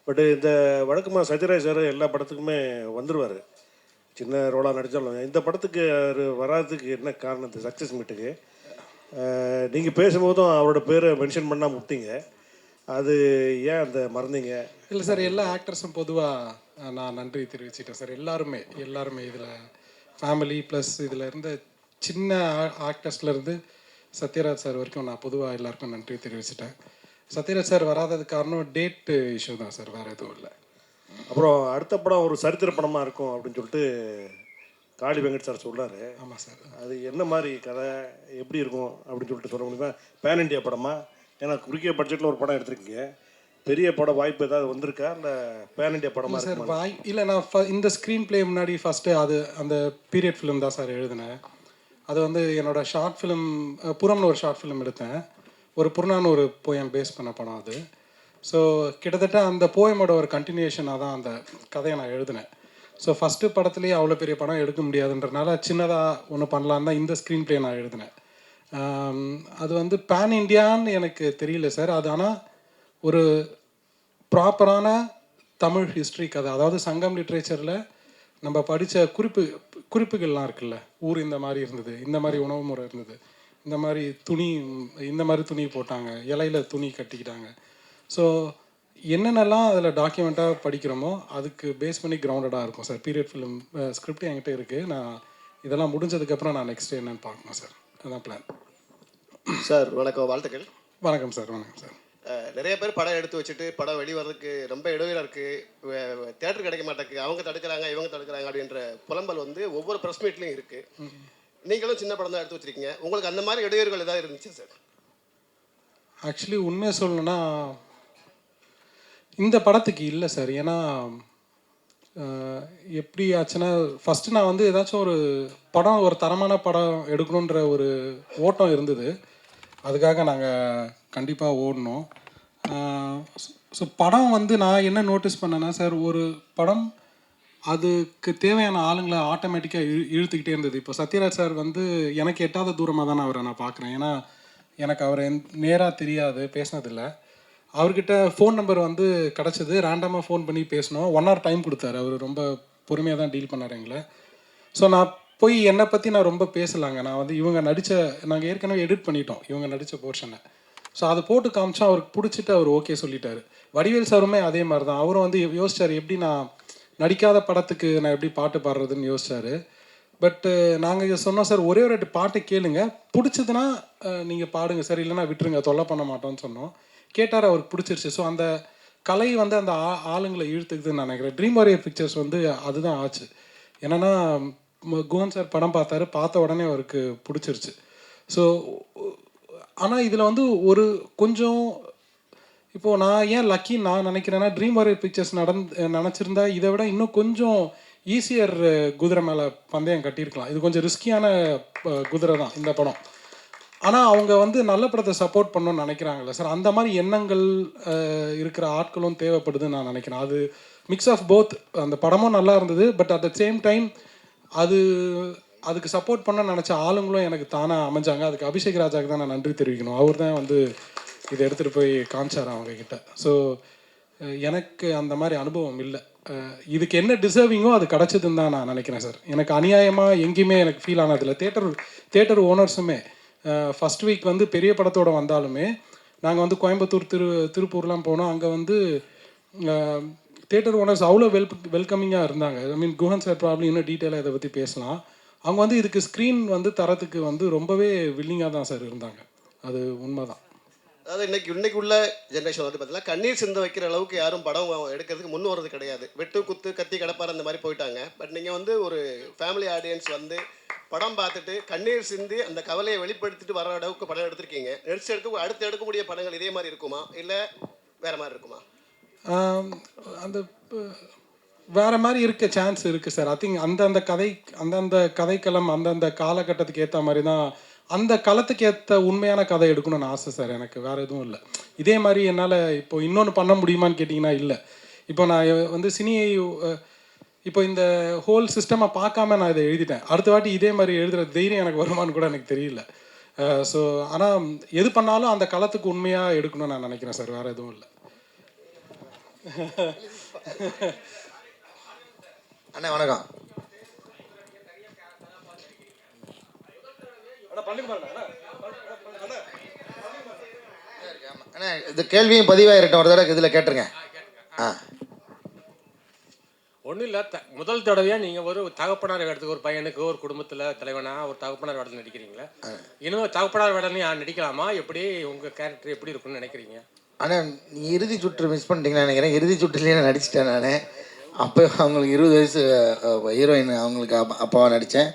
But இந்த வழக்கமாக Sathyaraj sir எல்லா படத்துக்குமே வந்துடுவார், சின்ன ரோலாக நடித்தாலும். இந்த படத்துக்கு அவர் வராதுக்கு என்ன காரணம்? இந்த சக்ஸஸ் மீட்டுக்கு நீங்கள் பேசும்போதும் அவரோட பேரை மென்ஷன் பண்ணால் முட்டிங்க, அது ஏன் அந்த மறந்தீங்க? இல்லை சார், எல்லா ஆக்டர்ஸும் பொதுவாக நான் நன்றி தெரிவிச்சிட்டேன் சார். எல்லாருமே இதில் ஃபேமிலி ப்ளஸ் இதில் இருந்த சின்ன ஆக்டர்ஸ்லேருந்து சத்யராஜ் சார் வரைக்கும் நான் பொதுவாக எல்லாருக்கும் நன்றி தெரிவிச்சிட்டேன். சத்யராஜ் சார் வராததுக்கு காரணம் டேட்டு இஷ்யூ தான் சார், வேறு எதுவும் இல்லை. அப்புறம் அடுத்த படம் ஒரு சரித்திர படமாக இருக்கும் அப்படின்னு சொல்லிட்டு காளி வெங்கட் சார் சொல்கிறாரு. ஆமாம் சார். அது என்ன மாதிரி கதை, எப்படி இருக்கும் அப்படின்னு சொல்லிட்டு சொல்ல முடியுமா? பேன் இண்டியா படமா? ஏன்னா குறுகிய பட்ஜெட்டில் ஒரு படம் எடுத்திருக்கீங்க, பெரிய படம் வாய்ப்பு ஏதாவது வந்திருக்கா, இல்லை பேன் இண்டியா படமாக சார்? இல்லை, நான் இந்த ஸ்க்ரீன் பிளே முன்னாடி ஃபஸ்ட்டு அந்த பீரியட் ஃபிலிம் தான் சார் எழுதினேன். அது என்னோடய ஷார்ட் ஃபிலிம் புறம்னு ஒரு ஷார்ட் ஃபிலிம் எடுத்தேன், ஒரு புறநான்னு ஒரு போயம் பேஸ் பண்ண படம் அது. ஸோ கிட்டத்தட்ட அந்த போயமோட ஒரு கண்டினியூஷனாக தான் அந்த கதையை நான் எழுதினேன். ஸோ ஃபஸ்ட்டு படத்துலேயே அவ்வளோ பெரிய படம் எடுக்க முடியாதுன்றனால சின்னதாக ஒன்று பண்ணலான்னு தான் இந்த ஸ்க்ரீன் பிளே நான் எழுதினேன். அது பேன் இண்டியான்னு எனக்கு தெரியல சார். அது ஆனால் ஒரு ப்ராப்பரான தமிழ் ஹிஸ்ட்ரி கதை, அதாவது சங்கம் லிட்ரேச்சரில் நம்ம படித்த குறிப்புகள்லாம் இருக்குல்ல, ஊர் இந்த மாதிரி இருந்தது, இந்த மாதிரி உணவு முறை இருந்தது, இந்த மாதிரி துணி போட்டாங்க, இலையில துணி கட்டிக்கிட்டாங்க. ஸோ என்னென்னலாம் அதில் டாக்குமெண்ட்டாக படிக்கிறோமோ அதுக்கு பேஸ் பண்ணி கிரவுண்டடாக இருக்கும் சார். பீரியட் ஃபிலிம் ஸ்கிரிப்ட் என்கிட்ட இருக்குது. நான் இதெல்லாம் முடிஞ்சதுக்கப்புறம் நான் நெக்ஸ்ட் என்னென்னு பார்க்கணும் சார். அதுதான் பிளான். சார் வணக்கம், வாழ்த்துக்கள். வணக்கம் சார். வணக்கம் சார். நிறைய பேர் படம் எடுத்து வச்சுட்டு படம் வெளிவரதுக்கு ரொம்ப இடையூறாக இருக்குது, தேட்டர் கிடைக்க மாட்டேங்குது, அவங்க தடுக்கிறாங்க இவங்க தடுக்கிறாங்க அப்படின்ற புலம்பல் ஒவ்வொரு ப்ரெஸ் மீட்லேயும் இருக்குது. நீங்களும் சின்ன படம் தான் எடுத்து வச்சுருக்கீங்க, உங்களுக்கு அந்த மாதிரி இடையூறுகள் ஏதாவது இருந்துச்சு சார்? ஆக்சுவலி உண்மையை சொல்லணுன்னா இந்த படத்துக்கு இல்லை சார். ஏன்னா எப்படி ஆச்சுன்னா, ஃபஸ்ட்டு நான் ஏதாச்சும் ஒரு படம், ஒரு தரமான படம் எடுக்கணுன்ற ஒரு ஓட்டம் இருந்தது, அதுக்காக நாங்கள் கண்டிப்பாக ஓடணும். ஸோ படம் நான் என்ன நோட்டீஸ் பண்ணேன்னா சார், ஒரு படம் அதுக்கு தேவையான ஆளுங்களை ஆட்டோமேட்டிக்காக இழுத்துக்கிட்டே இருந்தது. இப்போ சத்யராஜ் சார் எனக்கு எட்டாத தூரமாக தான் அவரை நான் பார்க்குறேன். ஏன்னா எனக்கு அவரை நேராக தெரியாது, பேசினதில்லை. அவர்கிட்ட ஃபோன் நம்பர் கிடச்சிது, ரேண்டமாக ஃபோன் பண்ணி பேசினோம். 1 hour டைம் கொடுத்தாரு. அவர் ரொம்ப பொறுமையாக தான் டீல் பண்ணார் எங்களை. ஸோ நான் போய் என்னை பற்றி நான் ரொம்ப பேசலாங்க. நான் இவங்க நாங்கள் ஏற்கனவே எடிட் பண்ணிட்டோம் இவங்க நடித்த போர்ஷனை. ஸோ அதை போட்டு காமிச்சா அவருக்கு பிடிச்சிட்டு அவர் ஓகே சொல்லிட்டார். வடிவேல் சாருமே அதே மாதிரி தான். அவரும் யோசிச்சார், எப்படி நான் நடிக்காத படத்துக்கு நான் எப்படி பாட்டு பாடுறதுன்னு யோசிச்சார். பட்டு நாங்கள் சொன்னோம் சார், ஒரே ஒரு பாட்டை கேளுங்க, பிடிச்சதுன்னா நீங்கள் பாடுங்க சார், இல்லைன்னா விட்டுருங்க, தொல்லை பண்ண மாட்டோம்னு சொன்னோம். கேட்டார், அவருக்கு பிடிச்சிருச்சு. ஸோ அந்த கலை அந்த ஆளுங்களை இழுத்துக்குதுன்னு நான் நினைக்கிறேன். ட்ரீம் வாரியர் பிக்சர்ஸ் அதுதான் ஆச்சு. என்னென்னா குஹன் சார் படம் பார்த்தாரு, பார்த்த உடனே அவருக்கு பிடிச்சிருச்சு. ஸோ ஆனால் இதில் ஒரு கொஞ்சம் இப்போது நான் ஏன் லக்கின்னு நான் நினைக்கிறேன்னா, ட்ரீம் வாரியர் பிக்சர்ஸ் நினச்சிருந்தா இதை விட இன்னும் கொஞ்சம் ஈஸியர் குதிரை மேலே பந்தயம் கட்டியிருக்கலாம். இது கொஞ்சம் ரிஸ்கியான குதிரை தான் இந்த படம். ஆனால் அவங்க நல்ல படத்தை சப்போர்ட் பண்ணணும்னு நினைக்கிறாங்கல்ல சார், அந்த மாதிரி எண்ணங்கள் இருக்கிற ஆட்களும் தேவைப்படுதுன்னு நான் நினைக்கிறேன். அது மிக்ஸ் ஆஃப் போத். அந்த படமும் நல்லா இருந்தது, but at the same time அதுக்கு சப்போர்ட் பண்ண நினச்ச ஆளுங்களும் எனக்கு தானாக அமைஞ்சாங்க. அதுக்கு அபிஷேக் ராஜாவுக்கு தான் நான் நன்றி தெரிவிக்கணும். அவர் தான் இதை எடுத்துகிட்டு போய் காமிச்சார் அவங்கக்கிட்ட. ஸோ எனக்கு அந்த மாதிரி அனுபவம் இல்லை. இதுக்கு என்ன டிசர்விங்கோ அது கிடச்சதுன்னு தான் நான் நினைக்கிறேன் சார். எனக்கு அநியாயமாக எங்கேயுமே எனக்கு ஃபீல் ஆனதில்லை. தேட்டர் ஓனர்ஸுமே ஃபஸ்ட் வீக் பெரிய படத்தோடு வந்தாலுமே நாங்கள் கோயம்புத்தூர் திருப்பூர்லாம் போனோம். அங்கே தேட்டர் ஓனர்ஸ் அவ்வளோ வெல்கமிங்காக இருந்தாங்க. ஐ மீன் குஹன் சார் ப்ராப்ளம் இன்னும் டீட்டெயிலாக இதை பற்றி பேசலாம். அவங்க இதுக்கு ஸ்க்ரீன் தரத்துக்கு ரொம்பவே வில்லிங்காக தான் சார் இருந்தாங்க. அது உண்மை தான். அதாவது இன்னைக்கு உள்ள ஜென்ரேஷன் பார்த்தீங்கன்னா கண்ணீர் சிந்த வைக்கிற அளவுக்கு யாரும் படம் எடுக்கிறதுக்கு முன் வரது கிடையாது. வெட்டு குத்து கத்தி கடப்பார் அந்த மாதிரி போயிட்டாங்க. பட் நீங்கள் ஒரு ஃபேமிலி ஆடியன்ஸ் படம் பார்த்துட்டு கண்ணீர் சிந்தி அந்த கவலையை வெளிப்படுத்திட்டு வர அளவுக்கு படம் எடுத்திருக்கீங்க. அடுத்து எடுக்கக்கூடிய படங்கள் இதே மாதிரி இருக்குமா, இல்லை வேற மாதிரி இருக்குமா? அந்த வேற மாதிரி இருக்க சான்ஸ் இருக்குது சார். ஐ திங்க் அந்தந்த கதைக்களம் அந்தந்த காலகட்டத்துக்கு ஏற்ற மாதிரி தான், அந்த களத்துக்கு ஏற்ற உண்மையான கதை எடுக்கணும்னு ஆசை சார். எனக்கு வேறு எதுவும் இல்லை. இதே மாதிரி என்னால் இப்போ இன்னொன்று பண்ண முடியுமான்னு கேட்டிங்கன்னா இல்லை. இப்போ நான் சினியை இப்போ இந்த ஹோல் சிஸ்டமை பார்க்காம நான் இதை எழுதிட்டேன். அடுத்த வாட்டி இதே மாதிரி எழுதுகிற தைரியம் எனக்கு வருமானு கூட எனக்கு தெரியல. ஸோ ஆனால் எது பண்ணாலும் அந்த களத்துக்கு உண்மையாக எடுக்கணும்னு நான் நினைக்கிறேன் சார். வேறு எதுவும் இல்லை. அண்ணா வணக்கம். அண்ணா இந்த கேள்வியும் பதிவாயிருக்கட்டும், ஒரு தடவை இதில் கேட்டுருங்க. ஒன்றும் இல்லை, முதல் தடவையாக நீங்கள் ஒரு தகப்பனார் வேடத்துக்கு, ஒரு பையனுக்கு ஒரு குடும்பத்தில் தலைவனாக ஒரு தகப்பனார் வேடத்தில் நடிக்கிறீங்களா? இன்னும் தகப்பனார் வேடம்னு நடிக்கலாமா? எப்படி உங்கள் கேரக்டர் எப்படி இருக்குன்னு நினைக்கிறீங்க? ஆனால் நீங்கள் இறுதி சுற்று மிஸ் பண்ணிட்டீங்கன்னு நினைக்கிறேன். இறுதி சுற்றுலேயே நான் நடிச்சிட்டேன். நான் அப்போ அவங்களுக்கு 20 வயசு ஹீரோயின், அவங்களுக்கு அப்பாவாக நடித்தேன்.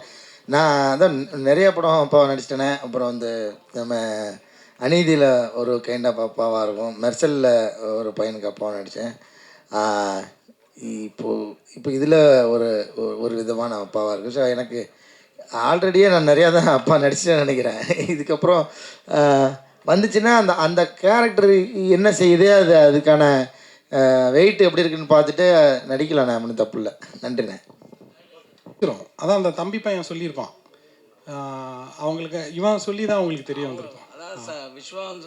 நான் அதான் நிறைய படம் அப்பாவாக நடிச்சிட்டேனே. அப்புறம் வந்து நம்ம அநீதியில் ஒரு கைண்ட் ஆஃப் அப்பாவாக இருக்கும், மெர்சலில் ஒரு பையனுக்கு அப்பாவாக நடித்தேன். இப்போ இதில் ஒரு ஒரு விதமான அப்பாவாக இருக்குது. ஸோ எனக்கு ஆல்ரெடியே நான் நிறையா தான் அப்பா நடிச்சிட்டேன்னு நினைக்கிறேன். இதுக்கப்புறம் வந்துச்சுன்னா அந்த அந்த கேரக்டர் என்ன செய்யுது, அதுக்கான வெயிட் எப்படி இருக்குன்னு பார்த்துட்டு நடிக்கலாம். நான் ஒன்றும் தப்பு இல்லை. நன்றிண்ணே. அதான் அந்த தம்பி பையன் சொல்லியிருப்பான், அவங்களுக்கு இவன் சொல்லி தான் அவங்களுக்கு தெரிய வந்திருக்கும். அதான் விஸ்வான்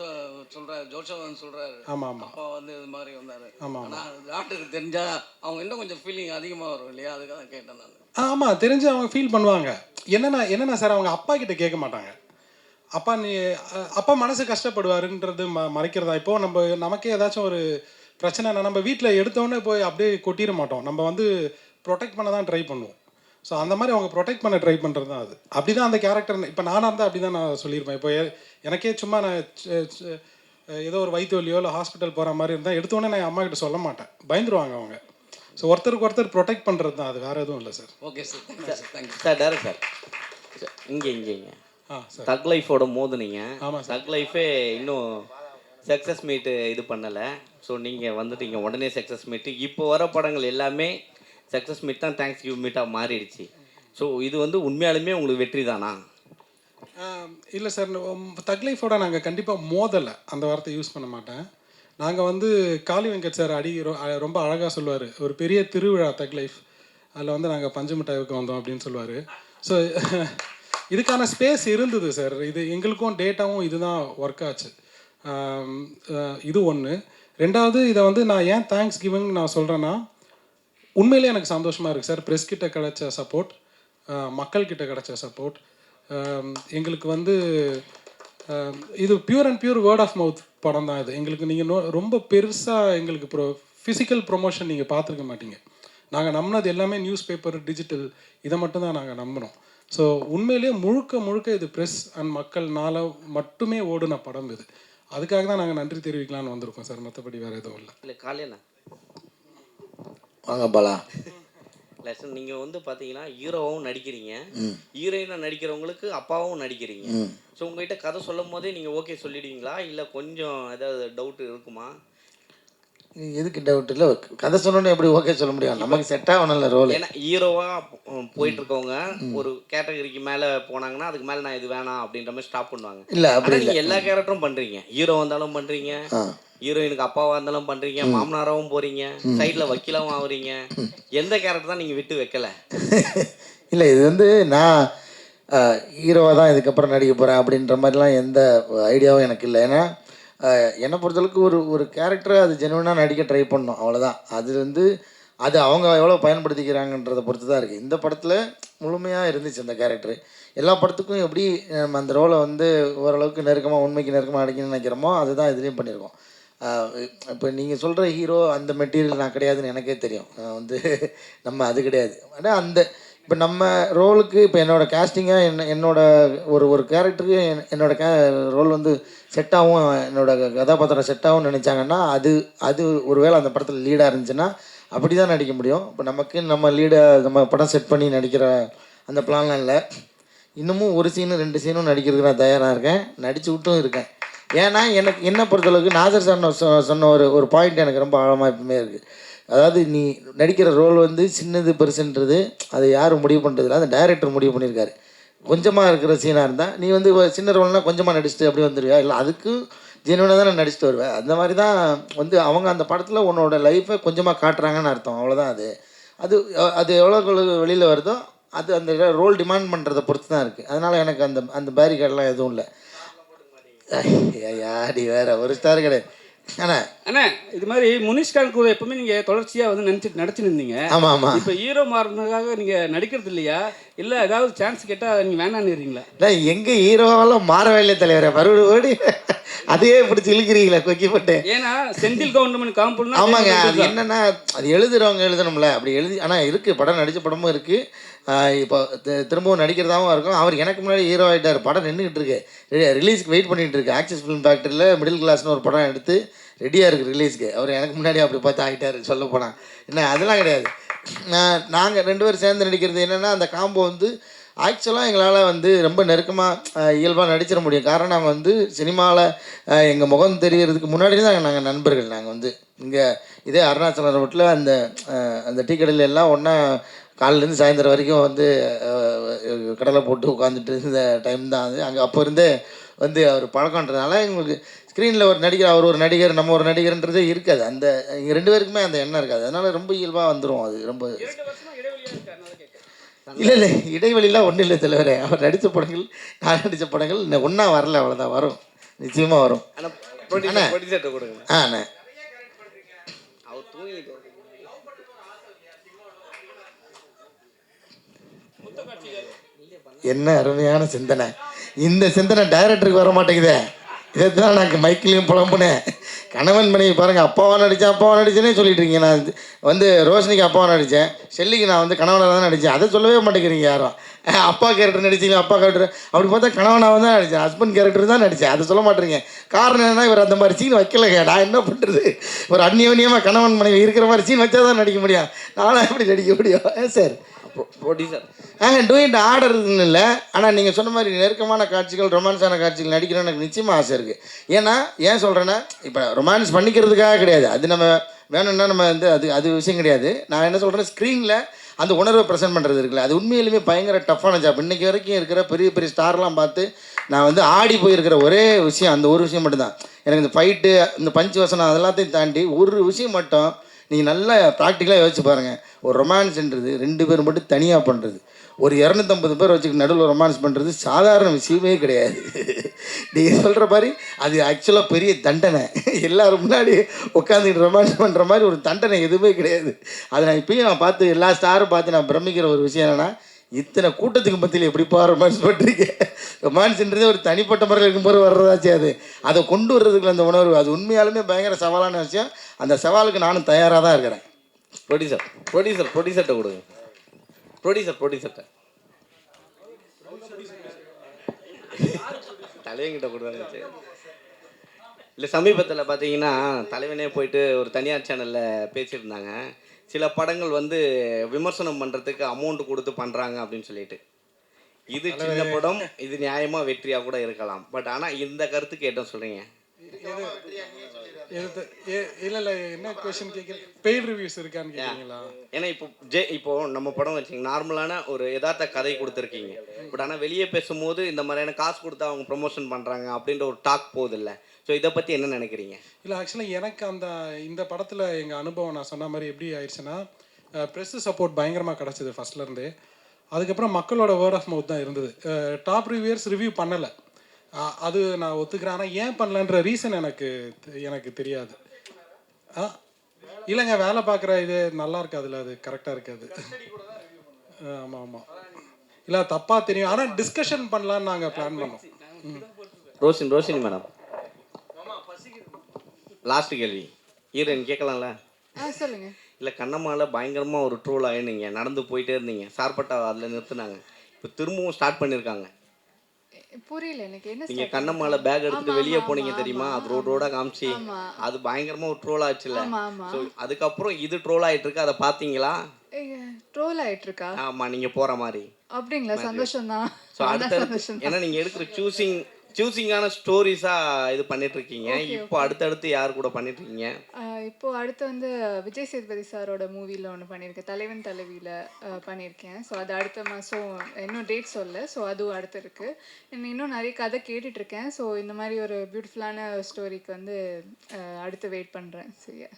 சொல்கிறாரு, ஜோஷவன் சொல்கிறாரு. ஆமாம் ஆமாம், அப்பா வந்து இது மாதிரி வந்தார். ஆமாம். ஆனால் டாக்டருக்கு தெரிஞ்சால் அவங்க இன்னும் கொஞ்சம் ஃபீலிங் அதிகமாக வரும் இல்லையா? அதுக்காக தான் கேட்டேன் நான். ஆமாம், தெரிஞ்சு அவங்க ஃபீல் பண்ணுவாங்க. என்னென்னா சார், அவங்க அப்பா கிட்ட கேட்க மாட்டாங்க. அப்பா மனசு கஷ்டப்படுவாருன்றது மறைக்கிறதா? இப்போது நமக்கே ஏதாச்சும் ஒரு பிரச்சனைனா நம்ம வீட்டில் எடுத்தோடனே போய் அப்படியே கொட்டிட மாட்டோம். நம்ம வந்து ப்ரொடெக்ட் பண்ண தான் ட்ரை பண்ணுவோம். ஸோ அந்த மாதிரி அவங்க ப்ரொடெக்ட் பண்ண ட்ரை பண்ணுறது தான் அது. அப்படி தான் அந்த கேரக்டர். இப்போ நானாக இருந்தால் அப்படி தான் நான் சொல்லியிருப்பேன். இப்போ எனக்கே சும்மா நான் ஏதோ ஒரு வயிற்று வலியோ இல்லை ஹாஸ்பிட்டல் போகிற மாதிரி இருந்தால் எடுத்தோடனே நான் அம்மா கிட்ட சொல்ல மாட்டேன், பயந்துருவாங்க அவங்க. ஸோ ஒருத்தருக்கு ஒருத்தர் ப்ரொடெக்ட் பண்ணுறது தான் அது, வேறு எதுவும் இல்லை sir. Okay sir, thank you sir. Thank you sir. Direct sir, இங்கே சார் தக் லைஃபோட மோதுனீங்க. ஆமாம் சார். தக் லைஃபே இன்னும் சக்ஸஸ் மீட்டு இது பண்ணலை. ஸோ நீங்கள் வந்துட்டீங்க உடனே சக்ஸஸ் மீட்டு. இப்போ வர படங்கள் எல்லாமே சக்ஸஸ் மீட் தான், தேங்க்ஸ் கிவ் மீட்டாக மாறிடுச்சு. ஸோ இது வந்து உண்மையாலுமே உங்களுக்கு வெற்றி தானா? இல்லை சார், தக் லைஃபோட நாங்கள் கண்டிப்பாக மோதலை, அந்த வார்த்தை யூஸ் பண்ண மாட்டேன். நாங்கள் வந்து காளி வெங்கட் சார் ரொம்ப அழகாக சொல்லுவார், ஒரு பெரிய திருவிழா தக் லைஃப், அதில் வந்து நாங்கள் பஞ்சு மிட்டாய் வைக்க வந்தோம் அப்படின்னு சொல்லுவார். ஸோ இதுக்கான ஸ்பேஸ் இருந்தது சார். இது எங்களுக்கும் டேட்டாவும் இதுதான் ஒர்க் ஆச்சு. இது ஒன்று. ரெண்டாவது, இதை வந்து நான் ஏன் தேங்க்ஸ் கிவிங் நான் சொல்கிறேன்னா, உண்மையிலே எனக்கு சந்தோஷமாக இருக்குது சார். ப்ரெஸ் கிட்ட கிடைச்ச சப்போர்ட், மக்கள்கிட்ட கிடைச்ச சப்போர்ட், எங்களுக்கு வந்து இது pure and pure word of mouth படம் தான் இது. எங்களுக்கு நீங்கள் ரொம்ப பெருசாக எங்களுக்கு ஃபிசிக்கல் ப்ரொமோஷன் நீங்கள் பார்த்துருக்க மாட்டீங்க. நாங்கள் நம்பினது எல்லாமே நியூஸ் பேப்பர், டிஜிட்டல், இதை மட்டும்தான் நாங்கள் நம்பினோம். ஸோ உண்மையிலேயே முழுக்க இது ப்ரெஸ் அண்ட் மக்கள்னால மட்டுமே ஓடின படம் இது. அதுக்காக தான் நாங்கள் நன்றி தெரிவிக்கலான்னு வந்திருக்கோம் சார். மற்றபடி வேறு எதுவும் இல்லை. இல்லை காலையில் வாங்க பாலா. இல்லை சார், நீங்கள் வந்து பார்த்தீங்கன்னா ஹீரோவும் நடிக்கிறீங்க, ஹீரோயினாக நடிக்கிறவங்களுக்கு அப்பாவும் நடிக்கிறீங்க. ஸோ உங்கள்கிட்ட கதை சொல்லும் போதே நீங்கள் ஓகே சொல்லிடுவீங்களா, இல்லை கொஞ்சம் ஏதாவது டவுட் இருக்குமா? எதுக்கு டவுட் இல்லை, கதை சொல்லணும்னு எப்படி ஓகே சொல்ல முடியும்? நமக்கு செட் ஆகணும்ல ரோல். ஏன்னா ஹீரோவாக போயிட்டு இருக்கவங்க ஒரு கேட்டகரிக்கு மேலே போனாங்கன்னா அதுக்கு மேலே நான் இது வேணாம் அப்படின்ற மாதிரி ஸ்டாப் பண்ணுவாங்க. இல்லை அப்படி இல்லை, எல்லா கேரக்டரும் பண்ணுறீங்க. ஹீரோ வந்தாலும் பண்ணுறீங்க, ஹீரோயினுக்கு அப்பாவாக இருந்தாலும் பண்ணுறீங்க, மாமனாராகவும் போகிறீங்க, சைடில் வக்கீலாகவும் ஆகுறீங்க. எந்த கேரக்டர் தான் நீங்கள் விட்டு வைக்கல? இல்லை, இது வந்து நான் ஹீரோவாக தான் இதுக்கப்புறம் நடிக்க போகிறேன் அப்படின்ற மாதிரிலாம் எந்த ஐடியாவும் எனக்கு இல்லை. ஏன்னா என்னை பொறுத்தளவுக்கு ஒரு கேரக்டரை அது ஜெனுவனாக நடிக்க ட்ரை பண்ணணும், அவ்வளோதான். அது வந்து அது அவங்க எவ்வளோ பயன்படுத்திக்கிறாங்கன்றதை பொறுத்து தான் இருக்குது. இந்த படத்தில் முழுமையாக இருந்துச்சு அந்த கேரக்டரு. எல்லா படத்துக்கும் எப்படி நம்ம அந்த ரோலை வந்து ஓரளவுக்கு நெருக்கமாக, உண்மைக்கு நெருக்கமாக அடிக்கணும்னு நினைக்கிறோமோ அதுதான் இதுலேயும் பண்ணியிருக்கோம். இப்போ நீங்கள் சொல்கிற ஹீரோ அந்த மெட்டீரியல் நான் கிடையாதுன்னு எனக்கே தெரியும். வந்து நம்ம அது கிடையாது. ஆனால் அந்த இப்போ நம்ம ரோலுக்கு இப்போ என்னோடய கேஸ்டிங்காக ஒரு கேரக்டருக்கு என்னோடய ரோல் வந்து செட்டாகவும், என்னோடய கதாபாத்திரம் செட்டாகவும் நினச்சாங்கன்னா அது ஒரு வேளை அந்த படத்தில் லீடாக இருந்துச்சுன்னா அப்படி தான் நடிக்க முடியும். இப்போ நமக்கு நம்ம படம் செட் பண்ணி நடிக்கிற அந்த பிளான்லாம் இல்லை. இன்னமும் ஒரு சீனு 2 சீனும் நடிக்கிறதுக்கு நான் தயாராக இருக்கேன், நடிச்சு விட்டும் இருக்கேன். ஏன்னா என்னை பொறுத்தளவுக்கு நாசர் சார் சொன்ன ஒரு பாயிண்ட் எனக்கு ரொம்ப ஆழமாக எப்பவுமே இருக்குது. அதாவது நீ நடிக்கிற ரோல் வந்து சின்னது பெருசுன்றது அது யாரும் முடிவு பண்ணுறதில்ல, அந்த டைரக்டர் முடிவு பண்ணியிருக்காரு. கொஞ்சமாக இருக்கிற சீனாக இருந்தால் நீ வந்து சின்ன ரோல்னால் கொஞ்சமாக நடிச்சுட்டு அப்படி வந்துடுவியா, இல்லை அதுக்கு ஜெனுவனாக தான் நான் நடிச்சுட்டு வருவேன். அந்த மாதிரி தான் வந்து அவங்க அந்த படத்தில் உன்னோட லைஃப்பை கொஞ்சமாக காட்டுறாங்கன்னு அர்த்தம், அவ்வளோதான். அது எவ்வளோ வெளியில் வருதோ அது அந்த ரோல் டிமாண்ட் பண்ணுறதை பொறுத்து தான் இருக்குது. அதனால் எனக்கு அந்த பேரிகேட்லாம் எதுவும் இல்லை. யாடி வேறு ஒரு ஸ்டார் கிடையாது. அண்ணா அண்ணா இது மாதிரி முனிஷ்கான் கூட எப்பவுமே நீங்கள் தொடர்ச்சியாக வந்து நடிச்சுட்டு இருந்தீங்க. ஆமாம் ஆமாம். இப்போ ஹீரோ மாறினதுக்காக நீங்கள் நடிக்கிறது இல்லையா, இல்லை ஏதாவது சான்ஸ் கேட்டால் நீங்கள் வேணான்னுறீங்களா? இல்லை எங்கே ஹீரோவெல்லாம் மாறவே இல்லை தலைவரே, மறுபடி அதையே பிடிச்சி இழுக்கிறீங்களா கொக்கி போட்டு. ஏன்னா செந்தில் கவுண்டமன் காம்பவுண்ட். ஆமாங்க, அது என்னென்னா அது எழுதுறவங்க எழுதணும்ல, அப்படி எழுதி. ஆனால் இருக்குது, படம் நடித்த படமும் இருக்குது. இப்போ திரும்பவும் நடிக்கிறதாகவும் இருக்கும். அவர் எனக்கு முன்னாடி ஹீரோ ஆகிட்டார், படம் நின்றுக்கிட்டு இருக்கு, ரிலீஸ்க்கு வெயிட் பண்ணிகிட்டு இருக்கு. ஆக்சிஸ் ஃபிலிம் ஃபேக்டரியில் மிடில் கிளாஸ்னு ஒரு படம் எடுத்து ரெடியாக இருக்குது ரிலீஸ்க்கு. அவர் எனக்கு முன்னாடி அப்படி பார்த்து ஆகிட்டார் சொல்ல போனால். என்ன அதெல்லாம் கிடையாது. நாங்கள் 2 பேரும் சேர்ந்து நடிக்கிறது என்னென்னா, அந்த காம்போ வந்து ஆக்சுவலாக எங்களால் வந்து ரொம்ப நெருக்கமாக இயல்பாக நடிச்சிட முடியும். காரணம் நாங்கள் வந்து சினிமாவில் எங்கள் முகம் தெரியறதுக்கு முன்னாடி தான் நாங்கள் நண்பர்கள். நாங்கள் வந்து இங்கே இதே அருணாச்சலம் ரோட்டில் அந்த டீ கடையில் எல்லாம் ஒன்றா காலையிலேருந்து சாயந்தரம் வரைக்கும் வந்து கடலை போட்டு உட்காந்துட்டு இருந்த டைம் தான் அது. அங்கே அப்போ இருந்தே வந்து அவர் பழக்கன்றதுனால எங்களுக்கு ஸ்க்ரீனில் ஒரு நடிகர், அவர் ஒரு நடிகர், நம்ம ஒரு நடிகர்ன்றதே இருக்காது. அந்த எங்கள் 2 பேருக்குமே அந்த எண்ணம் இருக்காது. அதனால் ரொம்ப இயல்பாக வந்துடும். அது ரொம்ப இல்லை இடைவெளிலாம் ஒன்றும் இல்லை தலைவரே. அவர் நடித்த படங்கள், நான் நடித்த படங்கள் இன்னும் ஒன்றா வரல, அவ்வளோதான். வரும், நிச்சயமாக வரும். ப்ரொடியூசர்கிட்ட கொடுங்க. அண்ணே அவர் தூங்கிட்டு என்ன அருமையான சிந்தனை. இந்த சிந்தனை டைரக்டருக்கு வர மாட்டேங்குதே. இதுதான் நான் மைக்கிலையும் புலம்புனேன். கணவன் மனைவி பாருங்கள், அப்பாவாக நடித்தேனே சொல்லிட்டு இருக்கீங்க. நான் வந்து ரோஷினிக்கு அப்பாவாக நடித்தேன், ஷெல்லிக்கு நான் வந்து கணவனாக தான் நடித்தேன். அதை சொல்லவே மாட்டேங்கிறீங்க யாரும். அப்பா கேரக்டர் நடிச்சிங்க, அப்பா கேரக்டர் அப்படி பார்த்தா கணவனாக தான் நடித்தேன், ஹஸ்பண்ட் கேரக்டர் தான் நடித்தேன். அதை சொல்ல மாட்டேறீங்க. காரணம் என்னன்னா, இவர் அந்த மாதிரி சீன் வைக்கலைங்க. நான் என்ன பண்ணுறது, ஒரு அந்நியோன்யமாக கணவன் மனைவி இருக்கிற மாதிரி சீன் வச்சா தான் நடிக்க முடியும். நானும் எப்படி நடிக்க முடியும் சார்? ப்ரொடியூசர் டூயிண்ட் ஆர்டர்னு இல்லை. ஆனால் நீங்கள் சொன்ன மாதிரி நெருக்கமான காட்சிகள், ரொமான்ஸான காட்சிகள் நடிக்கணும்னு எனக்கு நிச்சயமாக ஆசை இருக்குது. ஏன் சொல்கிறேன்னா, இப்போ ரொமான்ஸ் பண்ணிக்கிறதுக்காக கிடையாது, அது நம்ம வேணும்னா நம்ம வந்து அது விஷயம் கிடையாது. நான் என்ன சொல்கிறேன், ஸ்க்ரீனில் அந்த உணர்வை ப்ரெசென்ட் பண்ணுறது இருக்குல்ல, அது உண்மையிலுமே பயங்கர டஃப்பான ஜாப். இன்றைக்கி வரைக்கும் இருக்கிற பெரிய பெரிய ஸ்டார்லாம் பார்த்து நான் வந்து ஆடி போயிருக்கிற ஒரே விஷயம் அந்த ஒரு விஷயம் மட்டும்தான். எனக்கு இந்த ஃபைட்டு, இந்த பஞ்சு வசனம் அதெல்லாத்தையும் தாண்டி ஒரு விஷயம் மட்டும் நீங்கள் நல்லா ப்ராக்டிக்கலாக யோசிச்சு பாருங்கள். ஒரு ரொமான்ஸ்ன்றது 2 பேர் மட்டும் தனியாக பண்ணுறது, ஒரு 250 பேர் வச்சுக்கிட்டு நடுவில் ரொமான்ஸ் பண்ணுறது சாதாரண விஷயமே கிடையாது. நீங்கள் சொல்கிற மாதிரி அது ஆக்சுவலாக பெரிய தண்டனை. எல்லோரும் முன்னாடி உட்காந்துக்கிட்டு ரொமான்ஸ் பண்ணுற மாதிரி ஒரு தண்டனை எதுவுமே கிடையாது. அதை நான் இப்பயும் நான் பார்த்து எல்லா ஸ்டாரும் பார்த்து நான் பிரமிக்கிற ஒரு விஷயம் என்னென்னா, இத்தனை கூட்டத்துக்கு மத்தியில் எப்படிப்பா ரொமான்ஸ் பண்ணுறீங்க. ரொமான்ஸ்ன்றதே ஒரு தனிப்பட்ட முறையில் இருக்கும்போது வர்றதாச்சு. அதை கொண்டு வர்றதுக்குள்ள அந்த உணர்வு, அது உண்மையாலுமே பயங்கர சவாலான விஷயம். அந்த சவாலுக்கு நானும் தயாராக தான் இருக்கிறேன். ப்ரொடியூசர்கிட்ட கொடுங்க. ப்ரொடியூசர்கிட்ட தலைவங்கிட்ட கொடுத்தாங்க. இல்லை, சமீபத்தில் பார்த்தீங்கன்னா தலைவனே போயிட்டு ஒரு தனியார் சேனலில் பேசியிருந்தாங்க. சில படங்கள் வந்து விமர்சனம் பண்ணுறதுக்கு அமௌண்ட் கொடுத்து பண்ணுறாங்க அப்படின்னு சொல்லிட்டு. இது சின்ன படம், இது நியாயமாக வெற்றியாக கூட இருக்கலாம். பட் ஆனால் இந்த கருத்துக்கு என்ன சொல்கிறீங்க? இல்லை என்ன கொஸ்டின் கேட்குறீங்க? பெய்ட் ரிவ்யூஸ் இருக்கான்னு கேட்குறீங்களா? ஏன்னா இப்போ நம்ம படம் வச்சிங்க, நார்மலான ஒரு யதார்த்த கதை கொடுத்துருக்கீங்க. பட் ஆனால் வெளியே பேசும்போது இந்த மாதிரியான காசு கொடுத்து அவங்க ப்ரொமோஷன் பண்ணுறாங்க அப்படின்ற ஒரு டாக் போகுது இல்லை. ஸோ இதை பற்றி என்ன நினைக்கிறீங்க? இல்லை, ஆக்சுவலாக எனக்கு இந்த படத்தில் எங்கள் அனுபவம் நான் சொன்ன மாதிரி எப்படி ஆயிடுச்சுன்னா, ப்ரெஸ்ஸு சப்போர்ட் பயங்கரமாக கிடச்சிது ஃபஸ்ட்லேருந்தே. அதுக்கப்புறம் மக்களோட வேர்ட் ஆஃப் மவுத் தான் இருந்தது. டாப் ரிவ்யூயர்ஸ் ரிவ்யூ பண்ணலை, அது நான் ஒத்துக்கிறேன். ஆனால் ஏன் பண்ணலன்ற ரீசன் எனக்கு தெரியாது. இல்லைங்க, வேலை பார்க்குற இது நல்லா இருக்காதுல்ல, அது கரெக்டாக இருக்காது. ஆமாம் இல்லை, தப்பாக தெரியும். ஆனால் டிஸ்கஷன் பண்ணலான்னு நாங்கள் பிளான் பண்ணோம். ரோஷினி மேடம், லாஸ்ட் கேள்வி ஹீரோயின் கேட்கலாம்ல? சொல்லுங்க. இல்லை, கண்ணம்மாவில் பயங்கரமாக ஒரு ட்ரோல் ஆகினீங்க, நடந்து போயிட்டே இருந்தீங்க, சார்பட்டா அதில் நிறுத்துனாங்க, இப்போ திரும்பவும் ஸ்டார்ட் பண்ணியிருக்காங்க. புரியல எனக்கு என்ன. நீங்கள் கண்ணம்மாவில் பேக் எடுத்துட்டு வெளியே போனீங்க தெரியுமா, அது ரோடோட காமிச்சு, அது பயங்கரமாக ஒரு ட்ரோல் ஆச்சுல்ல. ஸோ அதுக்கப்புறம் இது ட்ரோல் ஆகிட்டு இருக்கு, அதை பார்த்தீங்களா? ட்ரோல் ஆகிட்டு இருக்கா? ஆமாம், நீங்கள் போகிற மாதிரி. அப்படிங்களா? சந்தோஷம் தான். ஸோ அடுத்த ஏன்னா நீங்கள் எடுக்கிற சூஸிங்கான ஸ்டோரிஸாக இது பண்ணிட்டு இருக்கீங்க. இப்போ அடுத்தடுத்து யார் கூட பண்ணிட்டு இருக்கீங்க? இப்போ அடுத்து வந்து விஜய் சேதுபதி சாரோட மூவியில் ஒன்று பண்ணியிருக்கேன், தலைவன் தலைவியில் பண்ணியிருக்கேன். ஸோ அது அடுத்த மாதம், இன்னும் டேட் சொல்ல. ஸோ அதுவும் அடுத்து இருக்குது. இன்னும் நிறைய கதை கேட்டுட்ருக்கேன். ஸோ இந்த மாதிரி ஒரு பியூட்டிஃபுல்லான ஸ்டோரிக்கு வந்து அடுத்து வெயிட் பண்ணுறேன். சரியா?